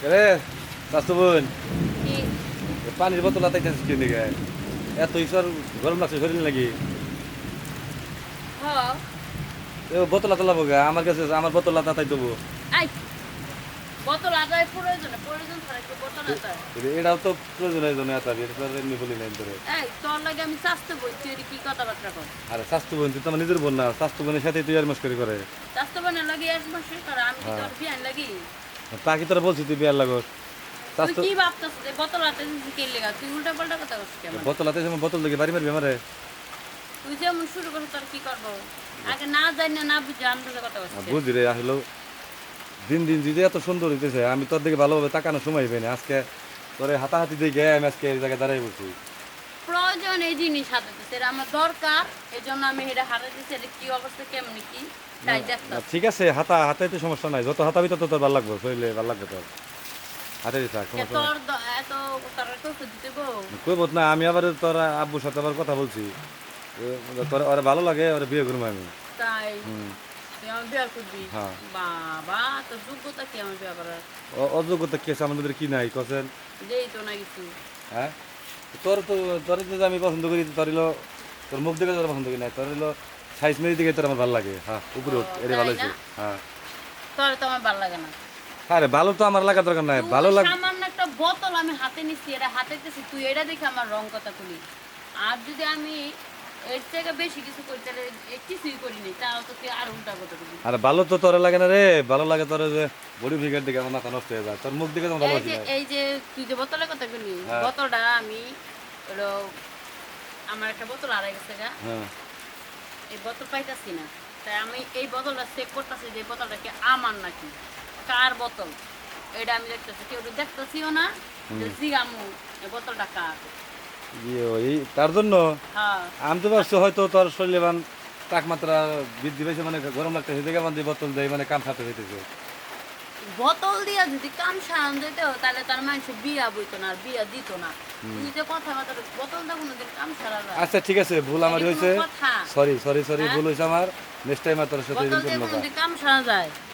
রে স্বাস্থ্য বোন কি পানির বোতল আতাইতেছিস কি দিকে এত ঈশ্বর গরম লাগছে শরীর লাগি হ বোতল আতালাবো গা আমার কাছে আমার বোতল আতাই দেবো আই বোতল আদায় প্রয়োজন ছাড়া একটু বোতল আদায় এটাও তো প্রয়োজনের জন্য আতাবি এটা তো আর এমনি বলি নাই তোরে এই তোর লাগে আমি স্বাস্থ্য বই তুই এর কি কথাবার্তা কর আরে স্বাস্থ্য বোন তুই তো আমার নিজের বোন না স্বাস্থ্য বোনের সাথে তুই আর মস্করি করে স্বাস্থ্য বানের লাগে এক মাসের কর আমি কি তোর বিয়ান লাগি তা কি তোরা বলছি তুই বিয়ার লাগস তুই স্বাস্থ্য কি ভাবতাছ যে বোতল আদায় কে লেগা তুই উল্টা পাল্টা কথা কইছিস কেমন বোতল আতে বোতল দেখে বাড়ি মারবি আমারে তুই যেমন শুরু করছ তোর কি করব আগে না জানি না বুঝে আন্দাজে কথা কইছিস বুঝি রে আসলে দিন দিন যদি এত সুন্দর হইতেছে আমি তোর দিকে ভালোভাবে তাকানোর সময় পাই না আজকে তোরে হাতাহাতি দিয়ে আমি আজকে এই জায়গায় দাঁড়াই বলছি প্রয়োজন এই জিনিস হাতে সেটা আমার দরকার এই জন্য আমি এটা হাতে দিচ্ছি এটা কি অবস্থা কেমন কি তাই দেখতাম ঠিক আছে হাতে তো সমস্যা নাই যত হাতাবি তত তোর ভালো লাগবে শরীরে ভালো লাগবে তোর হাতে দিতে থাক সমস্যা নাই তোর এত তোর তো দিতে গো কই বল না আমি আবার তোর আব্বুর সাথে আবার কথা বলছি তোর ওরা ভালো লাগে ওরা বিয়ে করবো আমি তাই হুম তুই আমার বিয়ে করবি হ্যাঁ। বাবা তোর যোগ্যতা কি আমার বিয়ে করার অযোগ্যতা কি আছে আমাদের কি নাই কছেন যেই তো না কিছু হ্যাঁ তোর যে আমি পছন্দ করি তোর হলো তোর মুখ দেখে তোর পছন্দ করি নাই তোর হলো সাইজ মেরি দিকে তোর আমার ভালো লাগে হ্যাঁ উপরে উঠ এটা ভালো হয়েছে হ্যাঁ তোর তো আমার ভালো লাগে না আরে ভালো তো আমার লাগা দরকার নাই ভালো তুই লাগে সামান্য একটা বোতল আমি হাতে নিচ্ছি এটা হাতে দিচ্ছি তুই এটা দেখে আমার রং কথা তুলি আর যদি আমি এর থেকে বেশি কিছু করি তাহলে কিছুই করিনি তাও তো তুই আর উল্টা কথা বলবি আরে ভালো তো তোর লাগে না রে ভালো লাগে তোর যে বডি ফিগার দিকে আমার মাথা নষ্ট হয়ে যায় তোর মুখ দিকে তো আমার ভালো এই যে লাগে এই যে তুই যে বোতলের কথা বললি হ্যাঁ। বোতলটা আমি হলো আমার একটা বোতল হারাই গেছে গা হ্যাঁ এই বোতল পাইতাছি না তাই আমি এই বোতলটা চেক করতেছি যে এই বোতলটা কি আমার নাকি কার বোতল এটা আমি দেখতেছি কেউ দেখতেছিও না যে জিগামু এই বোতলটা কার ওই তার জন্য হ্যাঁ আমি তো ভাবছি হয়তো তোর শরীরে মান তাপমাত্রা বৃদ্ধি পেয়েছে মানে গরম লাগতেছে দেখে মানে বোতল দেয় মানে কাম খাতে হইতেছে বোতল দিয়া যদি কাম সারান দিত তাহলে তার মানুষ বিয়া বইতো না আর বিয়া দিত না তুই যে কথা মাত্র বোতলটা কোনোদিন কাম সারা যায় আচ্ছা ঠিক আছে ভুল আমার এটা কোনো হয়েছে কথা? সরি ভুল হয়েছে আমার নেক্সট টাইম আর তোর সাথে বোতল দিয়ে এরকম করবো না। কোনোদিন কাম সারা যায়